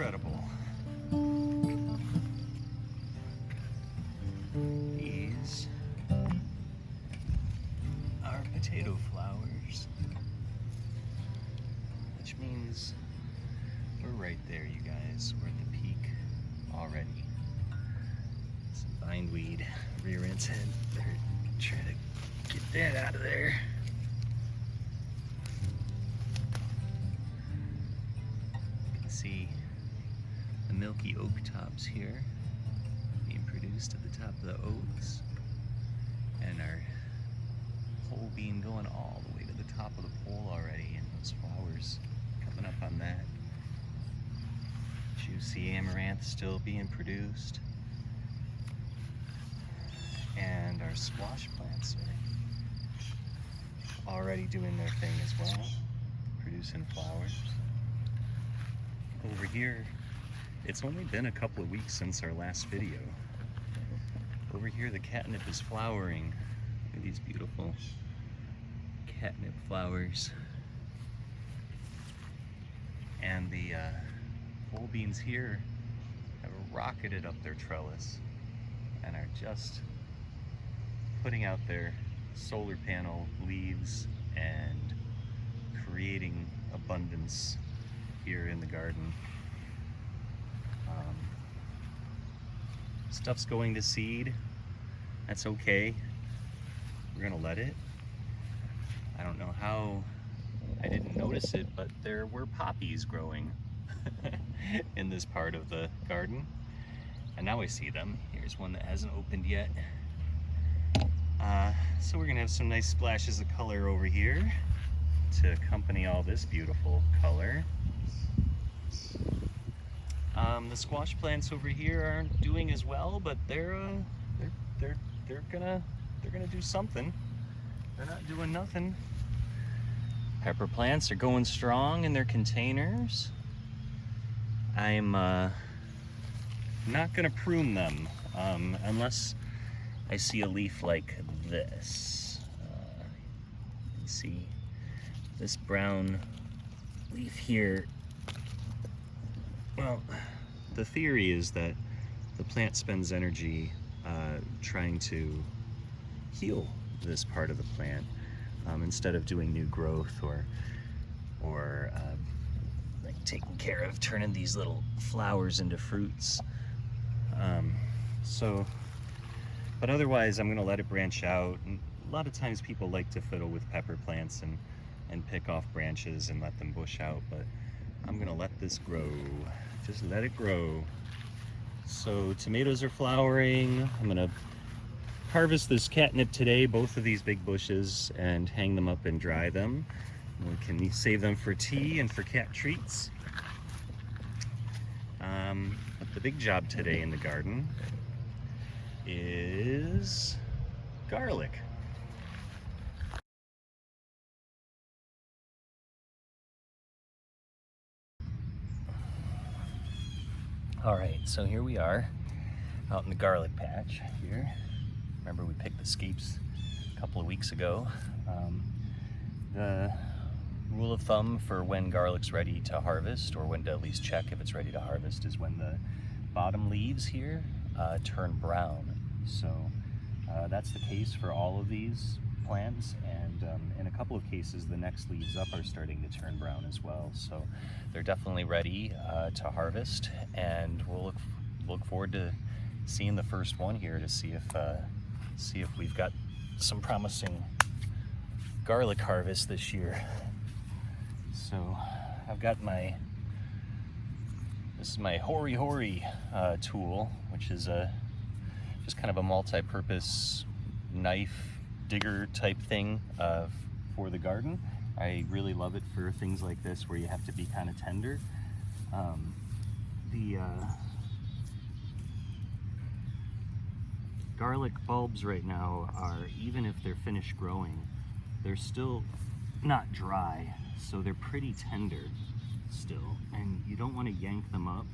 incredible. These are potato flowers, which means we're right there, you guys. We're at the peak already. Some bindweed rear ends head. They're trying to get that out of there. You can see the milky oak tops here being produced at the top of the oaks, and our pole beam going all the way to the top of the pole already, and those flowers coming up on that. Juicy amaranth still being produced, and our squash plants are already doing their thing as well, producing flowers. Over here, it's only been a couple of weeks since our last video. Over here the catnip is flowering. Look at these beautiful catnip flowers. And the pole beans here have rocketed up their trellis and are just putting out their solar panel leaves and creating abundance here in the garden. Stuff's going to seed. That's okay. We're gonna let it. I don't know how I didn't notice it, but there were poppies growing in this part of the garden, and now I see them. Here's one that hasn't opened yet. So we're gonna have some nice splashes of color over here to accompany all this beautiful color. The squash plants over here aren't doing as well, but they're gonna do something. They're not doing nothing. Pepper plants are going strong in their containers. I'm not gonna prune them unless I see a leaf like this. You see this brown leaf here. Well, the theory is that the plant spends energy trying to heal this part of the plant instead of doing new growth or like taking care of turning these little flowers into fruits. But otherwise I'm gonna let it branch out. And a lot of times people like to fiddle with pepper plants and pick off branches and let them bush out, but I'm gonna let this grow. Just let it grow. So tomatoes are flowering. I'm gonna harvest this catnip today, both of these big bushes, and hang them up and dry them. We can save them for tea and for cat treats. But the big job today in the garden is garlic. All right, so here we are out in the garlic patch here. Remember we picked the scapes a couple of weeks ago. The rule of thumb for when garlic's ready to harvest, or when to at least check if it's ready to harvest, is when the bottom leaves here turn brown. So that's the case for all of these plants, and in a couple of cases the next leaves up are starting to turn brown as well. So they're definitely ready to harvest, and we'll look forward to seeing the first one here to see if we've got some promising garlic harvest this year. So I've got this is my Hori Hori tool, which is just kind of a multi-purpose knife digger type thing for the garden. I really love it for things like this where you have to be kind of tender. The garlic bulbs right now are, even if they're finished growing, they're still not dry, so they're pretty tender still, and you don't want to yank them up.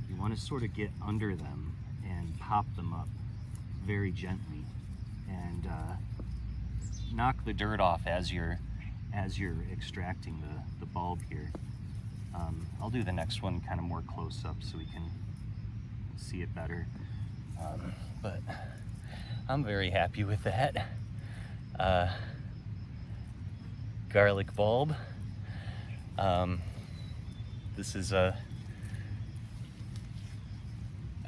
You want to sort of get under them and pop them up very gently and knock the dirt off as you're extracting the bulb here. I'll do the next one kind of more close up so we can see it better. But I'm very happy with that. Garlic bulb. This is I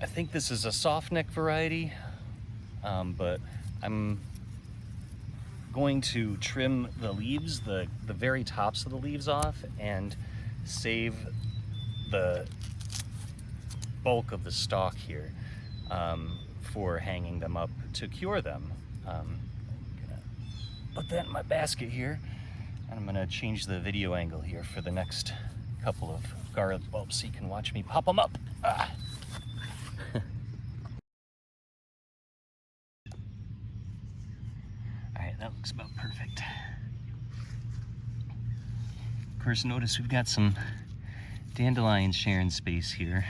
think this is a soft neck variety, but I'm going to trim the leaves, the very tops of the leaves off, and save the bulk of the stalk here for hanging them up to cure them. I'm gonna put that in my basket here, and I'm gonna change the video angle here for the next couple of garlic bulbs so you can watch me pop them up. Ah. Alright, that looks about perfect. Of course, notice we've got some dandelions sharing space here.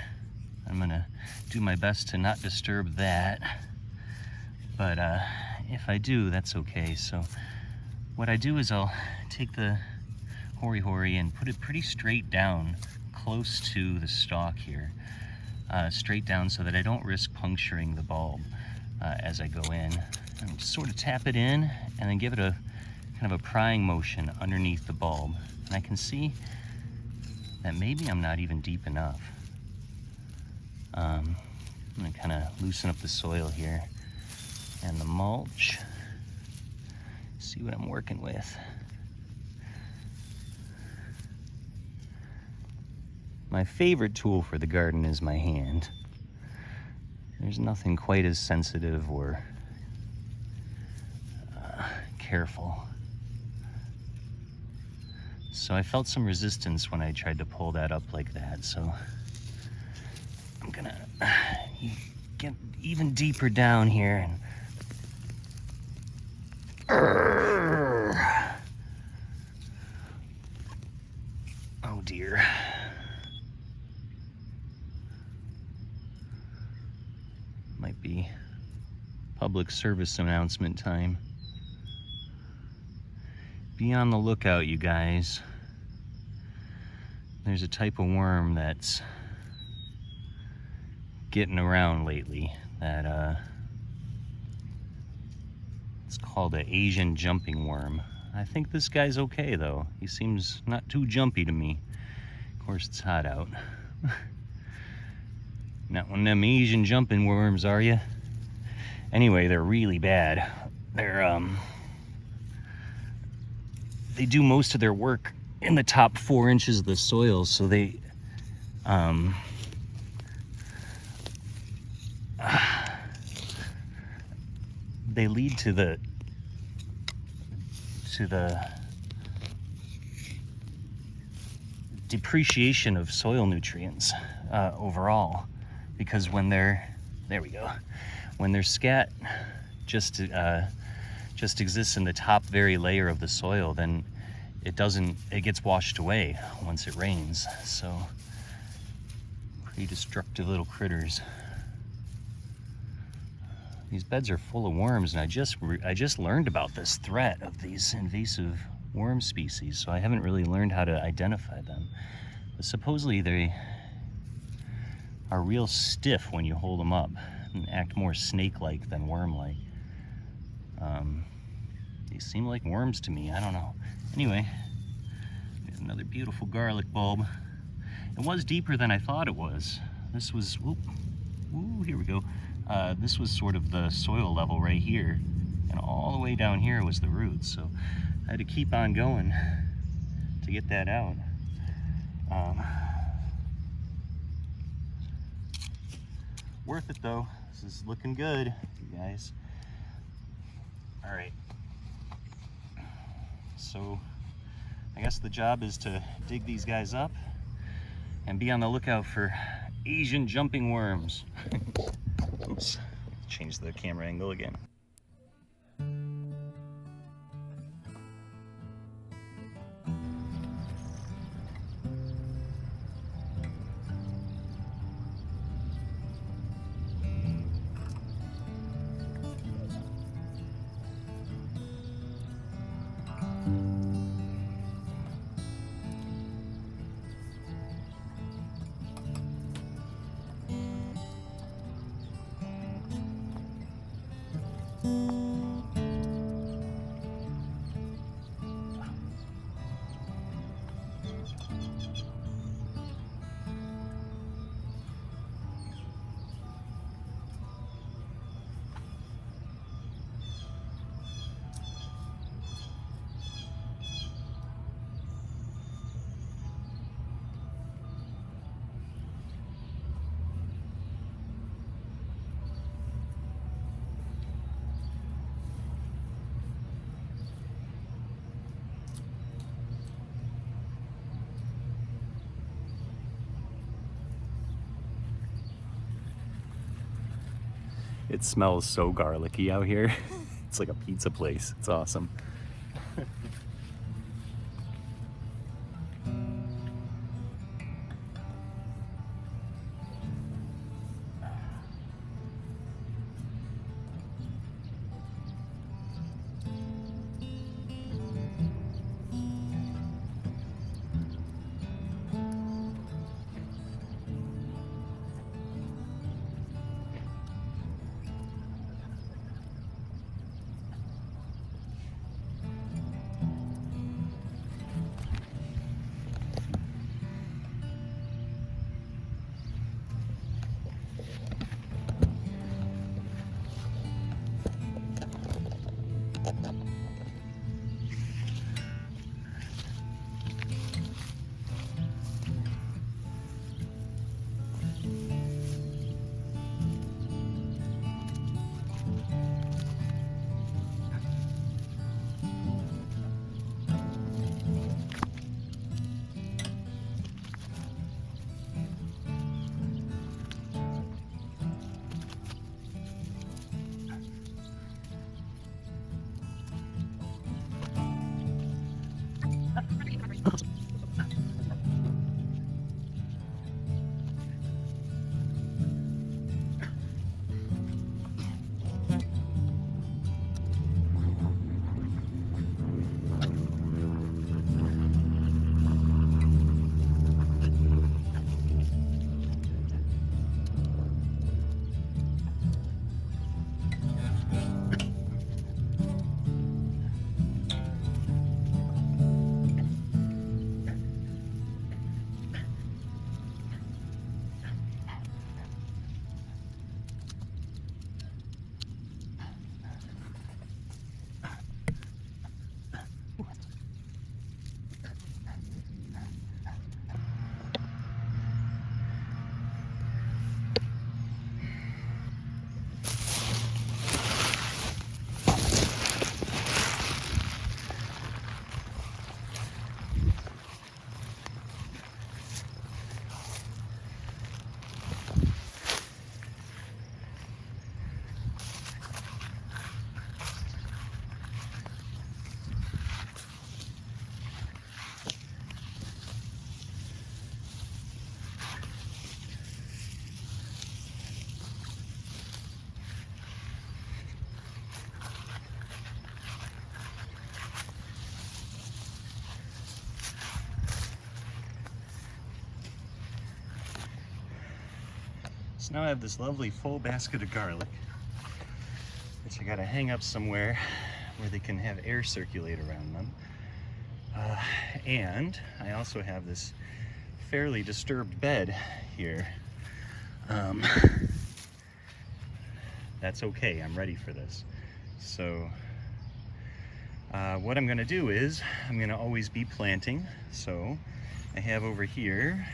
I'm gonna do my best to not disturb that, but if I do, that's okay. So what I do is I'll take the hori and put it pretty straight down, close to the stalk here, straight down so that I don't risk puncturing the bulb as I go in. And just sort of tap it in and then give it a kind of a prying motion underneath the bulb. And I can see that maybe I'm not even deep enough. I'm gonna kind of loosen up the soil here and the mulch. See what I'm working with. My favorite tool for the garden is my hand. There's nothing quite as sensitive or careful. So I felt some resistance when I tried to pull that up like that, so I'm gonna get even deeper down here and oh dear. Might be public service announcement time. Be on the lookout, you guys. There's a type of worm that's getting around lately that it's called an Asian jumping worm. I think this guy's okay though. He seems not too jumpy to me. Of course it's hot out. Not one of them Asian jumping worms, are you? Anyway, they're really bad. They do most of their work in the top 4 inches of the soil, so they lead to the depreciation of soil nutrients overall, because when their scat just exists in the top very layer of the soil, then it gets washed away once it rains. So pretty destructive little critters. These beds are full of worms, and I just learned about this threat of these invasive worm species, so I haven't really learned how to identify them. But supposedly they are real stiff when you hold them up and act more snake-like than worm-like. They seem like worms to me, I don't know. Anyway, there's another beautiful garlic bulb. It was deeper than I thought it was. This was, here we go. This was sort of the soil level right here, and all the way down here was the roots, so I had to keep on going to get that out. Worth it though. This is looking good, you guys. All right. So I guess the job is to dig these guys up and be on the lookout for Asian jumping worms. Oops, change the camera angle again. It smells so garlicky out here. It's like a pizza place. It's awesome. So now I have this lovely full basket of garlic, which I gotta hang up somewhere where they can have air circulate around them. And I also have this fairly disturbed bed here. That's okay, I'm ready for this. So what I'm gonna do is, I'm gonna always be planting. So I have over here,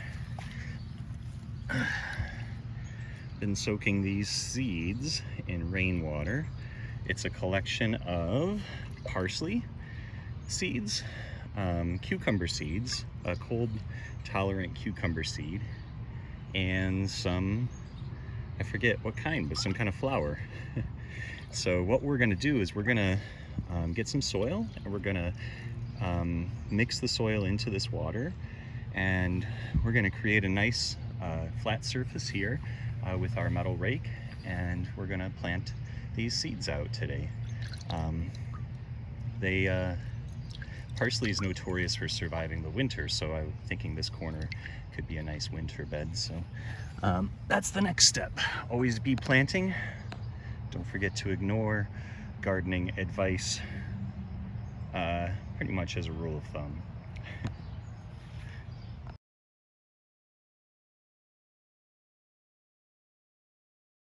been soaking these seeds in rainwater. It's a collection of parsley seeds, cucumber seeds, a cold tolerant cucumber seed, and some, I forget what kind, but some kind of flower. So what we're gonna do is we're gonna get some soil, and we're gonna mix the soil into this water, and we're gonna create a nice flat surface here with our metal rake, and we're gonna plant these seeds out today. Parsley is notorious for surviving the winter, so I'm thinking this corner could be a nice winter bed. So that's the next step. Always be planting. Don't forget to ignore gardening advice, pretty much as a rule of thumb.